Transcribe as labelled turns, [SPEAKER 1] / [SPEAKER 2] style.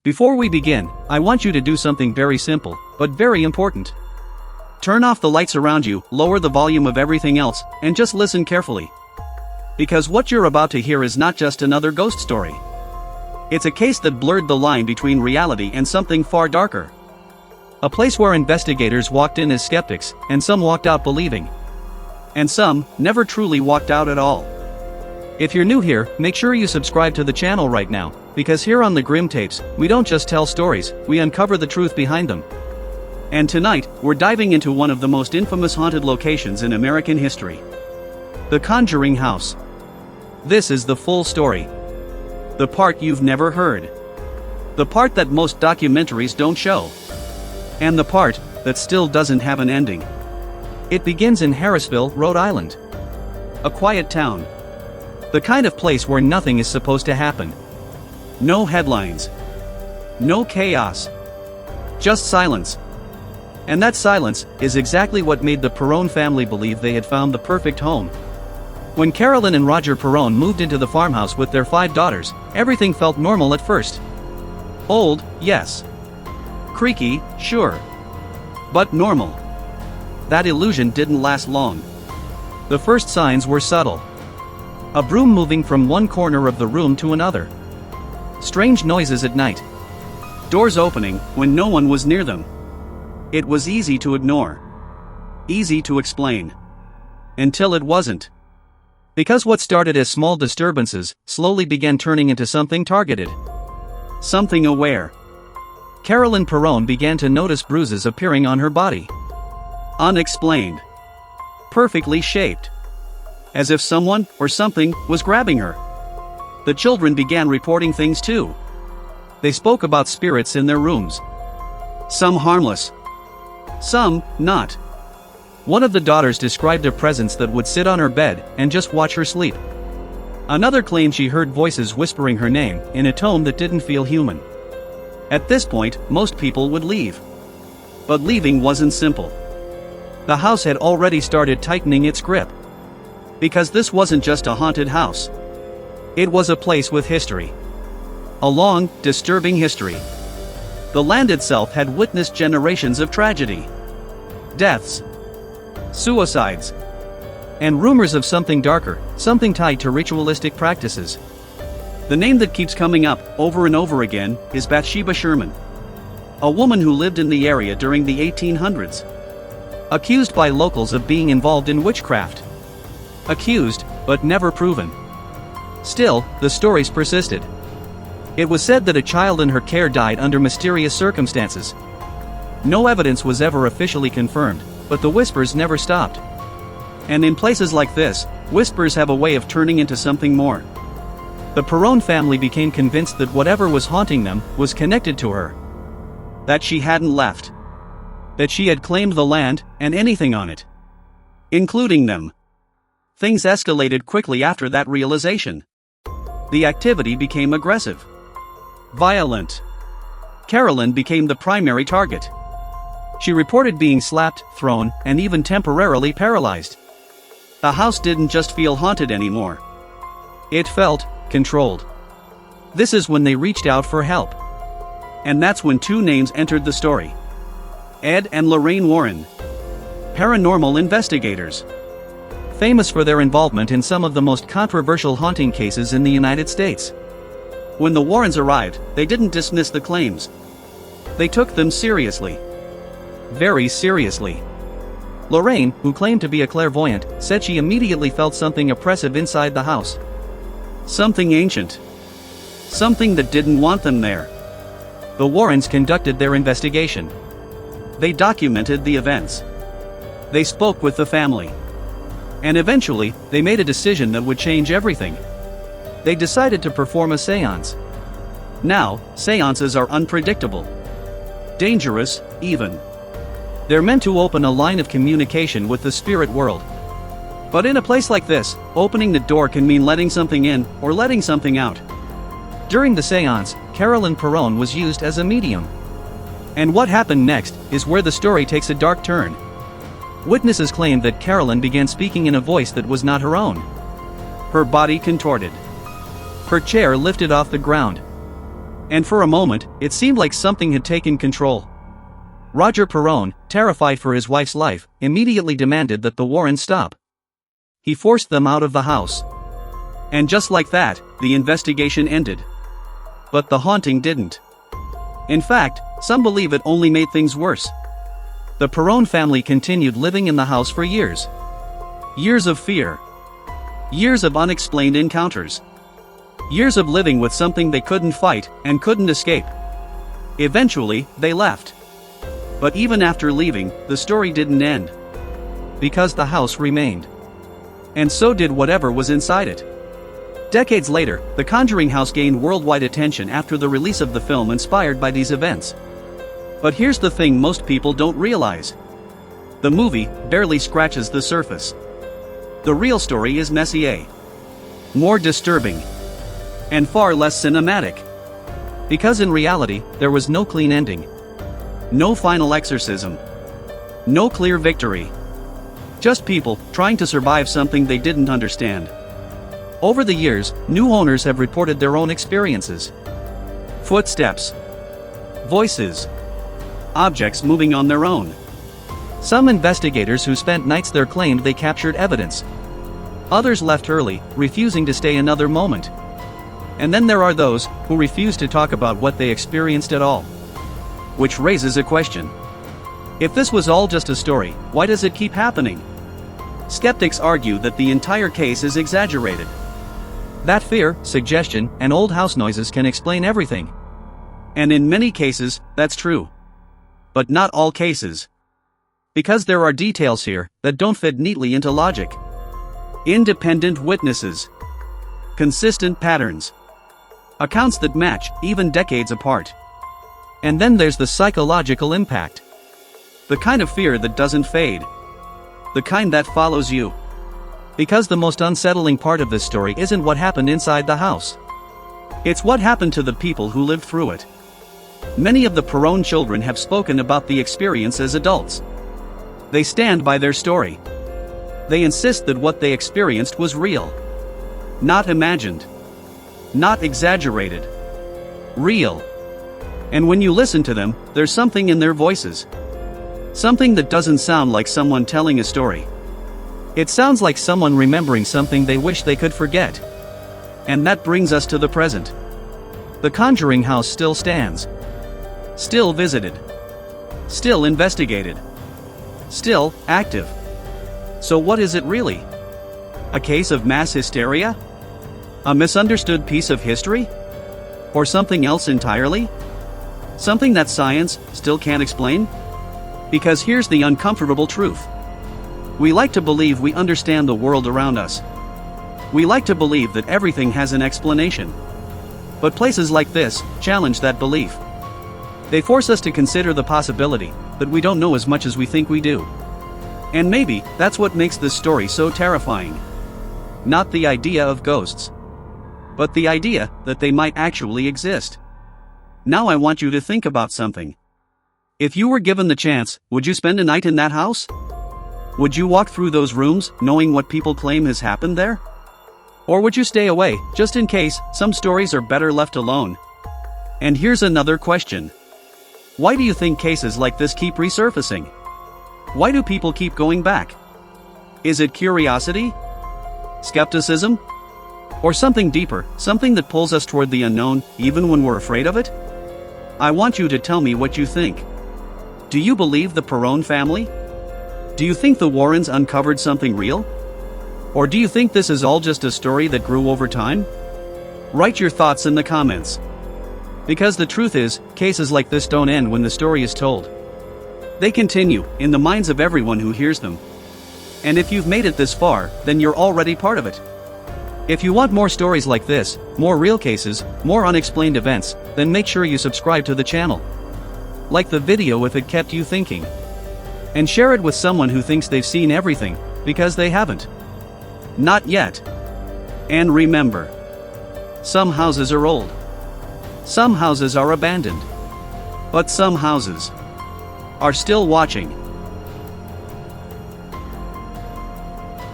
[SPEAKER 1] Before we begin, I want you to do something very simple, but very important. Turn off the lights around you, lower the volume of everything else, and just listen carefully. Because what you're about to hear is not just another ghost story. It's a case that blurred the line between reality and something far darker. A place where investigators walked in as skeptics, and some walked out believing. And some never truly walked out at all. If you're new here, make sure you subscribe to the channel right now, because here on the Grim Tapes, we don't just tell stories, we uncover the truth behind them. And tonight, we're diving into one of the most infamous haunted locations in American history. The Conjuring House. This is the full story. The part you've never heard. The part that most documentaries don't show. And the part that still doesn't have an ending. It begins in Harrisville, Rhode Island. A quiet town. The kind of place where nothing is supposed to happen. No headlines. No chaos. Just silence. And that silence is exactly what made the Perron family believe they had found the perfect home. When Carolyn and Roger Perron moved into the farmhouse with their 5 daughters, everything felt normal at first. Old, yes. Creaky, sure. But normal. That illusion didn't last long. The first signs were subtle. A broom moving from one corner of the room to another. Strange noises at night. Doors opening when no one was near them. It was easy to ignore. Easy to explain. Until it wasn't. Because what started as small disturbances slowly began turning into something targeted. Something aware. Carolyn Perron began to notice bruises appearing on her body. Unexplained. Perfectly shaped. As if someone or something was grabbing her. The children began reporting things too. They spoke about spirits in their rooms. Some harmless. Some not. One of the daughters described a presence that would sit on her bed and just watch her sleep. Another claimed she heard voices whispering her name in a tone that didn't feel human. At this point, most people would leave. But leaving wasn't simple. The house had already started tightening its grip. Because this wasn't just a haunted house. It was a place with history. A long, disturbing history. The land itself had witnessed generations of tragedy. Deaths. Suicides. And rumors of something darker, something tied to ritualistic practices. The name that keeps coming up over and over again is Bathsheba Sherman. A woman who lived in the area during the 1800s. Accused by locals of being involved in witchcraft. Accused, but never proven. Still, the stories persisted. It was said that a child in her care died under mysterious circumstances. No evidence was ever officially confirmed, but the whispers never stopped. And in places like this, whispers have a way of turning into something more. The Perron family became convinced that whatever was haunting them was connected to her. That she hadn't left. That she had claimed the land and anything on it. Including them. Things escalated quickly after that realization. The activity became aggressive. Violent. Carolyn became the primary target. She reported being slapped, thrown, and even temporarily paralyzed. The house didn't just feel haunted anymore. It felt controlled. This is when they reached out for help. And that's when 2 names entered the story. Ed and Lorraine Warren. Paranormal investigators. Famous for their involvement in some of the most controversial haunting cases in the United States. When the Warrens arrived, they didn't dismiss the claims. They took them seriously. Very seriously. Lorraine, who claimed to be a clairvoyant, said she immediately felt something oppressive inside the house. Something ancient. Something that didn't want them there. The Warrens conducted their investigation. They documented the events. They spoke with the family. And eventually, they made a decision that would change everything. They decided to perform a séance. Now, séances are unpredictable. Dangerous, even. They're meant to open a line of communication with the spirit world. But in a place like this, opening the door can mean letting something in, or letting something out. During the séance, Carolyn Perron was used as a medium. And what happened next is where the story takes a dark turn. Witnesses claimed that Carolyn began speaking in a voice that was not her own. Her body contorted. Her chair lifted off the ground. And for a moment, it seemed like something had taken control. Roger Perron, terrified for his wife's life, immediately demanded that the Warrens stop. He forced them out of the house. And just like that, the investigation ended. But the haunting didn't. In fact, some believe it only made things worse. The Perron family continued living in the house for years. Years of fear. Years of unexplained encounters. Years of living with something they couldn't fight and couldn't escape. Eventually, they left. But even after leaving, the story didn't end. Because the house remained. And so did whatever was inside it. Decades later, The Conjuring House gained worldwide attention after the release of the film inspired by these events. But here's the thing most people don't realize. The movie barely scratches the surface. The real story is messier. More disturbing. And far less cinematic. Because in reality, there was no clean ending. No final exorcism. No clear victory. Just people trying to survive something they didn't understand. Over the years, new owners have reported their own experiences. Footsteps. Voices. Objects moving on their own. Some investigators who spent nights there claimed they captured evidence. Others left early, refusing to stay another moment. And then there are those who refuse to talk about what they experienced at all. Which raises a question. If this was all just a story, why does it keep happening? Skeptics argue that the entire case is exaggerated. That fear, suggestion, and old house noises can explain everything. And in many cases, that's true. But not all cases. Because there are details here that don't fit neatly into logic. Independent witnesses. Consistent patterns. Accounts that match, even decades apart. And then there's the psychological impact. The kind of fear that doesn't fade. The kind that follows you. Because the most unsettling part of this story isn't what happened inside the house. It's what happened to the people who lived through it. Many of the Perron children have spoken about the experience as adults. They stand by their story. They insist that what they experienced was real. Not imagined. Not exaggerated. Real. And when you listen to them, there's something in their voices. Something that doesn't sound like someone telling a story. It sounds like someone remembering something they wish they could forget. And that brings us to the present. The Conjuring House still stands. Still visited. Still investigated. Still active. So what is it really? A case of mass hysteria? A misunderstood piece of history? Or something else entirely? Something that science still can't explain? Because here's the uncomfortable truth. We like to believe we understand the world around us. We like to believe that everything has an explanation. But places like this challenge that belief. They force us to consider the possibility that we don't know as much as we think we do. And maybe that's what makes this story so terrifying. Not the idea of ghosts, but the idea that they might actually exist. Now I want you to think about something. If you were given the chance, would you spend a night in that house? Would you walk through those rooms, knowing what people claim has happened there? Or would you stay away, just in case? Some stories are better left alone. And here's another question. Why do you think cases like this keep resurfacing? Why do people keep going back? Is it curiosity? Skepticism? Or something deeper, something that pulls us toward the unknown, even when we're afraid of it? I want you to tell me what you think. Do you believe the Perron family? Do you think the Warrens uncovered something real? Or do you think this is all just a story that grew over time? Write your thoughts in the comments. Because the truth is, cases like this don't end when the story is told. They continue, in the minds of everyone who hears them. And if you've made it this far, then you're already part of it. If you want more stories like this, more real cases, more unexplained events, then make sure you subscribe to the channel. Like the video if it kept you thinking. And share it with someone who thinks they've seen everything, because they haven't. Not yet. And remember, some houses are old. Some houses are abandoned. But some houses are still watching.